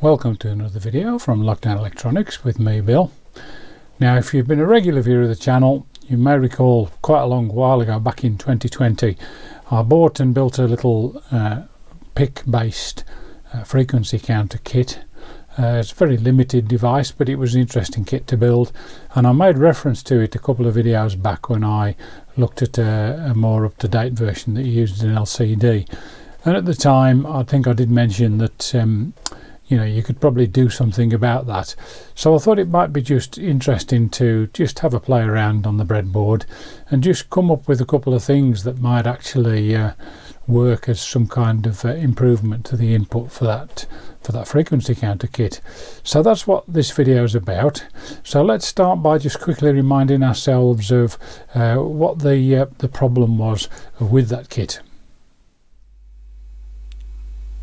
Welcome to another video from Lockdown Electronics with me, Bill. Now, if you've been a regular viewer of the channel, you may recall quite a long while ago, back in 2020, I bought and built a little PIC based frequency counter kit. It's a very limited device, but it was an interesting kit to build, and I made reference to it a couple of videos back when I looked at a more up-to-date version that used an LCD. And at the time, I think I did mention that you could probably do something about that. So I thought it might be just interesting to just have a play around on the breadboard and just come up with a couple of things that might actually work as some kind of improvement to the input for that frequency counter kit. So that's what this video is about. So let's start by just quickly reminding ourselves of what the problem was with that kit.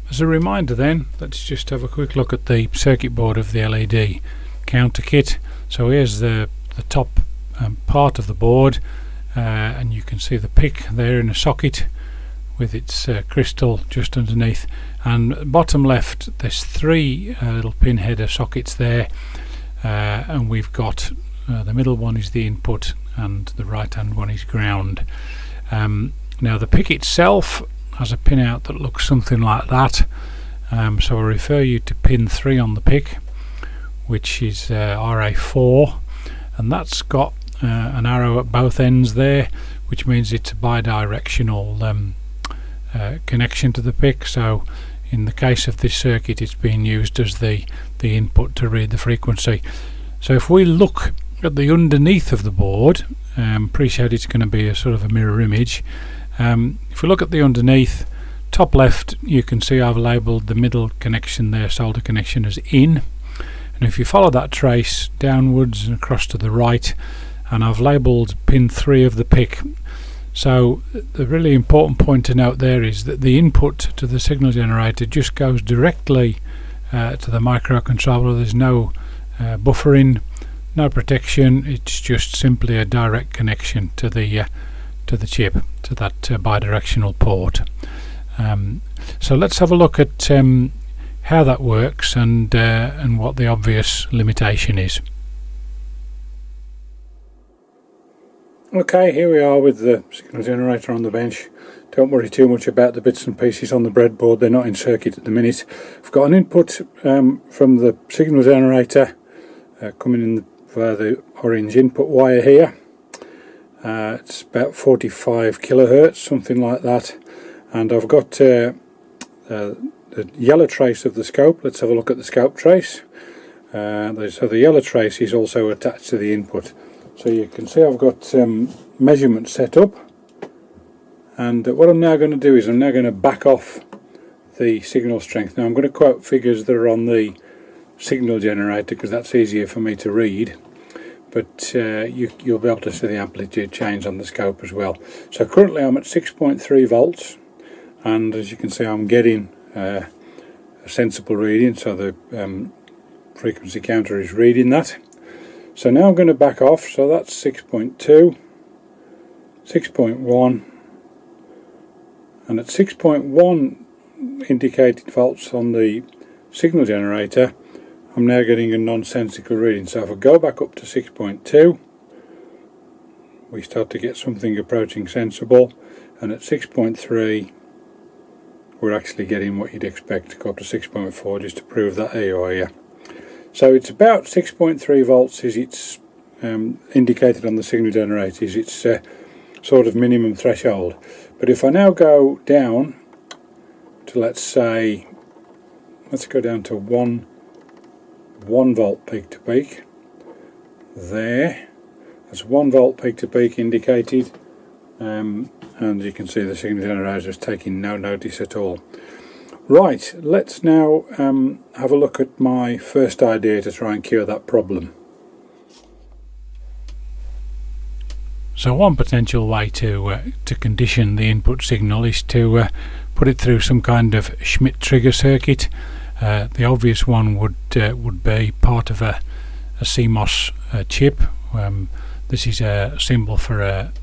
As a reminder then, let's just have a quick look at the circuit board of the LED counter kit. So here's the top part of the board, and you can see the PIC there in a socket with its crystal just underneath, and bottom left there's three little pin header sockets there, and we've got the middle one is the input and the right hand one is ground. Now the PIC itself has a pin out that looks something like that, so I refer you to pin 3 on the PIC, which is RA4, and that's got an arrow at both ends there, which means it's a bidirectional connection to the PIC. So in the case of this circuit, it's being used as the input to read the frequency. So if we look at the underneath of the board, appreciate it's going to be a sort of a mirror image. If we look at the underneath, top left, you can see I've labelled the middle connection there, solder connection, as in, and if you follow that trace downwards and across to the right, and I've labelled pin 3 of the PIC. So the really important point to note there is that the input to the signal generator just goes directly to the microcontroller. There's no buffering, no protection. It's just simply a direct connection to the chip, to that bidirectional port. So let's have a look at how that works and what the obvious limitation is. Okay, here we are with the signal generator on the bench. Don't worry too much about the bits and pieces on the breadboard, they're not in circuit at the minute. I've got an input from the signal generator coming in via the orange input wire here. It's about 45 kilohertz, something like that, and I've got the yellow trace of the scope. Let's have a look at the scope trace. So the yellow trace is also attached to the input. So you can see I've got measurements set up, and what I'm now going to do is I'm now going to back off the signal strength. Now I'm going to quote figures that are on the signal generator because that's easier for me to read, but you'll be able to see the amplitude change on the scope as well. So currently I'm at 6.3 volts, and as you can see I'm getting a sensible reading, so the frequency counter is reading that. So now I'm going to back off, so that's 6.2, 6.1, and at 6.1 indicated volts on the signal generator, I'm now getting a nonsensical reading. So if I go back up to 6.2, we start to get something approaching sensible, and at 6.3 we're actually getting what you'd expect to go up to 6.4, just to prove that here. So it's about 6.3 volts is its indicated on the signal generator, is its sort of minimum threshold. But if I now go down to, let's go down to 1 volt peak to peak, that's 1 volt peak to peak indicated, and you can see the signal generator is taking no notice at all. Right, let's now have a look at my first idea to try and cure that problem. So one potential way to condition the input signal is to put it through some kind of Schmitt trigger circuit. The obvious one would be part of a CMOS chip. This is a symbol for a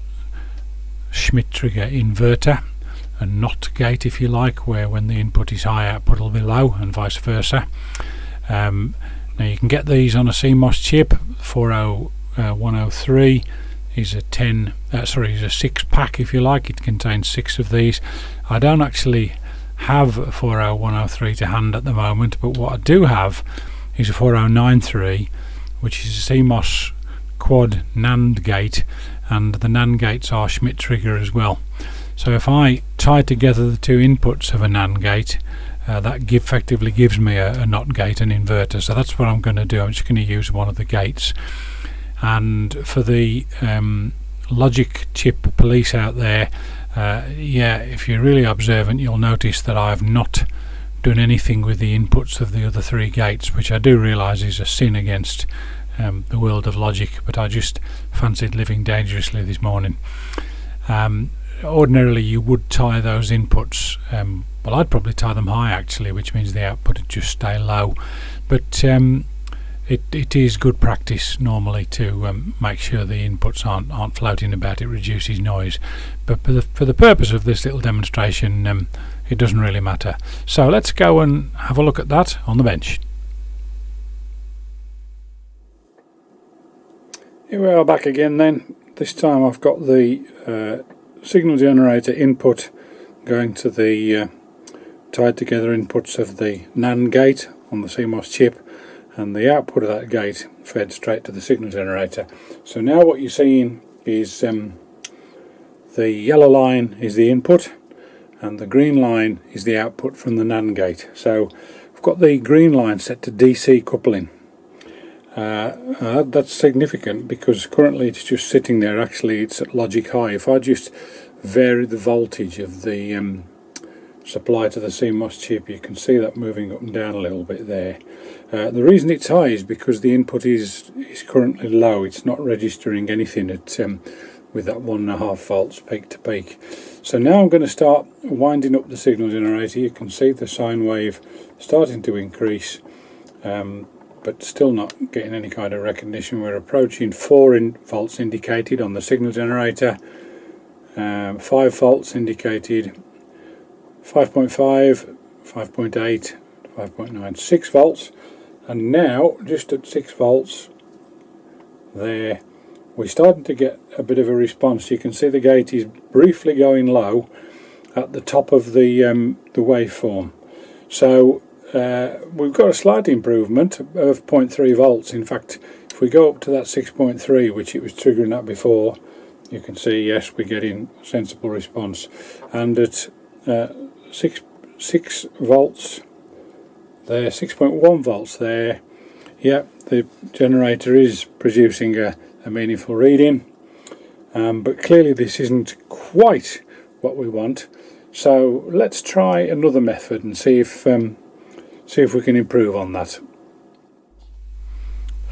Schmitt trigger inverter, a NOT gate if you like, where when the input is high, output will be low, and vice versa. Now you can get these on a CMOS chip. 40103 is a 6 pack if you like. It contains 6 of these. I don't actually have a 40103 to hand at the moment, but what I do have is a 4093, which is a CMOS quad NAND gate, and the NAND gates are Schmidt trigger as well. So if I tie together the two inputs of a NAND gate, that effectively gives me a NOT gate, an inverter. So that's what I'm going to do. I'm just going to use one of the gates. And for the logic chip police out there, if you're really observant, you'll notice that I've not done anything with the inputs of the other 3 gates, which I do realise is a sin against the world of logic, but I just fancied living dangerously this morning. Ordinarily you would tie those inputs, well, I'd probably tie them high actually, which means the output would just stay low, but it is good practice normally to make sure the inputs aren't floating about. It reduces noise, but for the purpose of this little demonstration, it doesn't really matter. So let's go and have a look at that on the bench. Here we are back again then. This time I've got the signal generator input going to the tied together inputs of the NAND gate on the CMOS chip, and the output of that gate fed straight to the signal generator. So now what you're seeing is the yellow line is the input and the green line is the output from the NAND gate. So I've got the green line set to DC coupling. That's significant because currently it's just sitting there. Actually it's at logic high. If I just vary the voltage of the supply to the CMOS chip, you can see that moving up and down a little bit there. The reason it's high is because the input is currently low. It's not registering anything at with that 1.5 volts peak to peak. So now I'm going to start winding up the signal generator. You can see the sine wave starting to increase, but still not getting any kind of recognition. We're approaching 4 volts indicated on the signal generator, 5 volts indicated, 5.5, 5.8, 5.9, 6 volts, and now just at 6 volts there we're starting to get a bit of a response. You can see the gate is briefly going low at the top of the waveform. So we've got a slight improvement of 0.3 volts. In fact, if we go up to that 6.3, which it was triggering at before, you can see yes, we're getting a sensible response. And at 6 volts there, 6.1 volts there, yeah, the generator is producing a meaningful reading, but clearly this isn't quite what we want. So let's try another method and see if we can improve on that.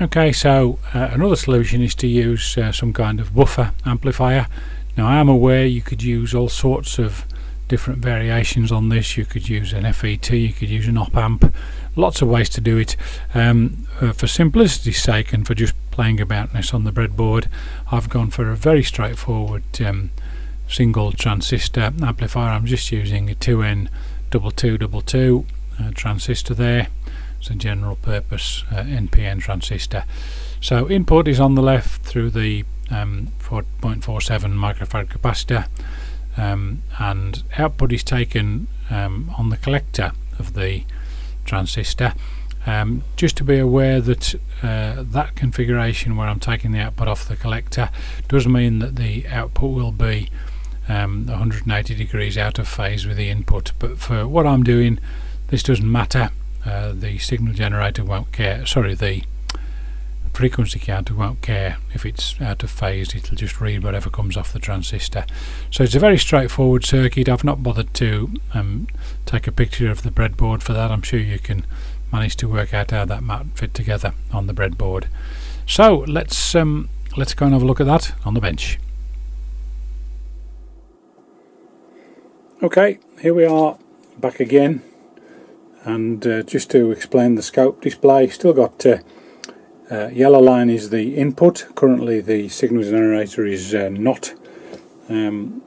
Okay, so another solution is to use some kind of buffer amplifier. Now I am aware you could use all sorts of different variations on this. You could use an FET, you could use an op amp, lots of ways to do it. For simplicity's sake and for just playing about this on the breadboard, I've gone for a very straightforward single transistor amplifier. I'm just using a 2N2222 transistor there. It's a general purpose NPN transistor. So input is on the left through the 4.47 microfarad capacitor, and output is taken on the collector of the transistor. Just to be aware that that configuration where I'm taking the output off the collector does mean that the output will be 180 degrees out of phase with the input, but for what I'm doing this doesn't matter. The signal generator won't care, sorry, the frequency counter won't care if it's out of phase. It'll just read whatever comes off the transistor. So it's a very straightforward circuit. I've not bothered to take a picture of the breadboard for that. I'm sure you can manage to work out how that might fit together on the breadboard. So let's go and have a look at that on the bench. Okay, here we are back again, and just to explain the scope display, still got yellow line is the input. Currently the signal generator is not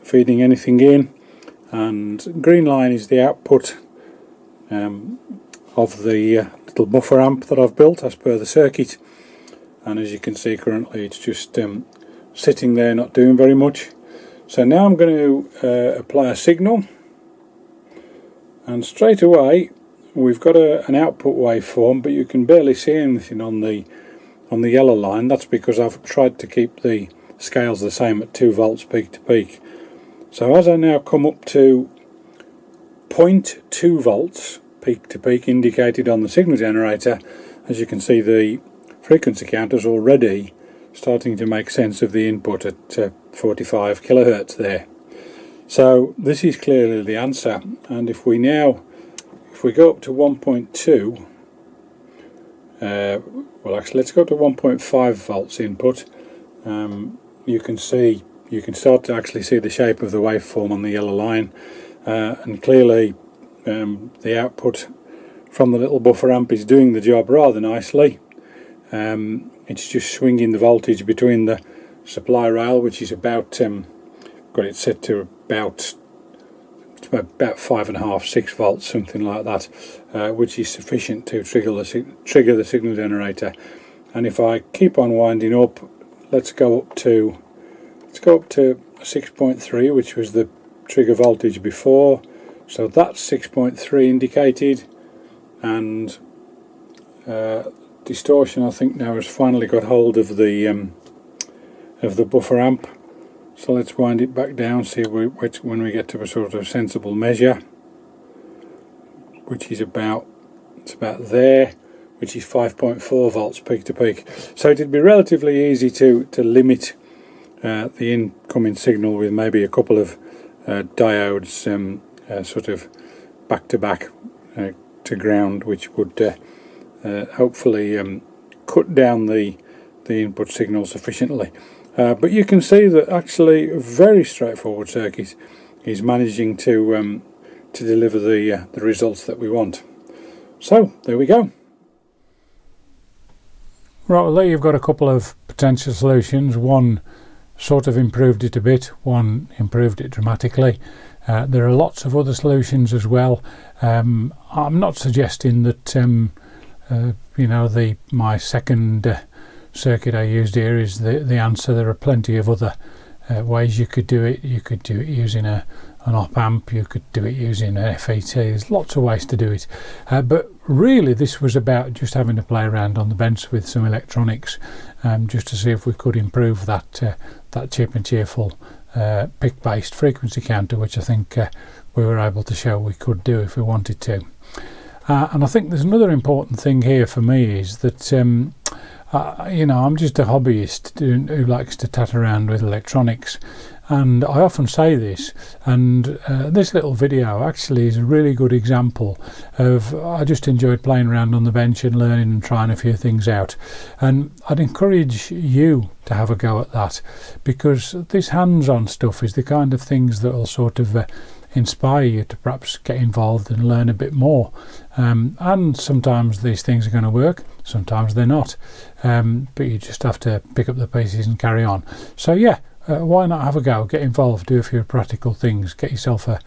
feeding anything in, and green line is the output of the little little buffer amp that I've built as per the circuit, and as you can see currently it's just sitting there not doing very much. So now I'm going to apply a signal, and straight away we've got an output waveform, but you can barely see anything on the yellow line. That's because I've tried to keep the scales the same at 2 volts peak to peak. So as I now come up to 0.2 volts peak to peak indicated on the signal generator, as you can see the frequency counter's already starting to make sense of the input at 45 kilohertz there. So this is clearly the answer, and if we go up to 1.2, well actually let's go to 1.5 volts input. You can start to actually see the shape of the waveform on the yellow line, and clearly the output from the little buffer amp is doing the job rather nicely. It's just swinging the voltage between the supply rail, which is about got it set to about 5.5, 6 volts, something like that, which is sufficient to trigger the signal generator. And if I keep on winding up, let's go up to 6.3, which was the trigger voltage before. So that's 6.3 indicated, and distortion I think now has finally got hold of the buffer amp. So let's wind it back down, see when we get to a sort of sensible measure, which is about there, which is 5.4 volts peak to peak. So it'd be relatively easy to limit the incoming signal with maybe a couple of diodes sort of back to back to ground, which would hopefully cut down the input signal sufficiently. But you can see that actually a very straightforward circuit is managing to deliver the results that we want. So there we go. Right, well there you've got a couple of potential solutions. One sort of improved it a bit, one improved it dramatically. There are lots of other solutions as well. I'm not suggesting that my second circuit I used here is the answer. There are plenty of other ways you could do it. You could do it using an op amp, you could do it using an FET. There's lots of ways to do it, but really this was about just having to play around on the bench with some electronics, just to see if we could improve that Chip and Cheerful PIC based frequency counter, which I think we were able to show we could do if we wanted to. And I think there's another important thing here for me is that I'm just a hobbyist who likes to tat around with electronics, and I often say this, and this little video actually is a really good example of I just enjoyed playing around on the bench and learning and trying a few things out, and I'd encourage you to have a go at that, because this hands-on stuff is the kind of things that will sort of inspire you to perhaps get involved and learn a bit more, and sometimes these things are going to work, sometimes they're not, but you just have to pick up the pieces and carry on. So yeah, why not have a go, get involved, do a few practical things, get yourself a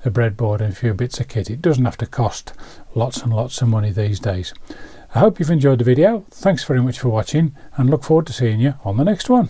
breadboard and a few bits of kit. It doesn't have to cost lots and lots of money these days. I hope you've enjoyed the video. Thanks very much for watching, and look forward to seeing you on the next one.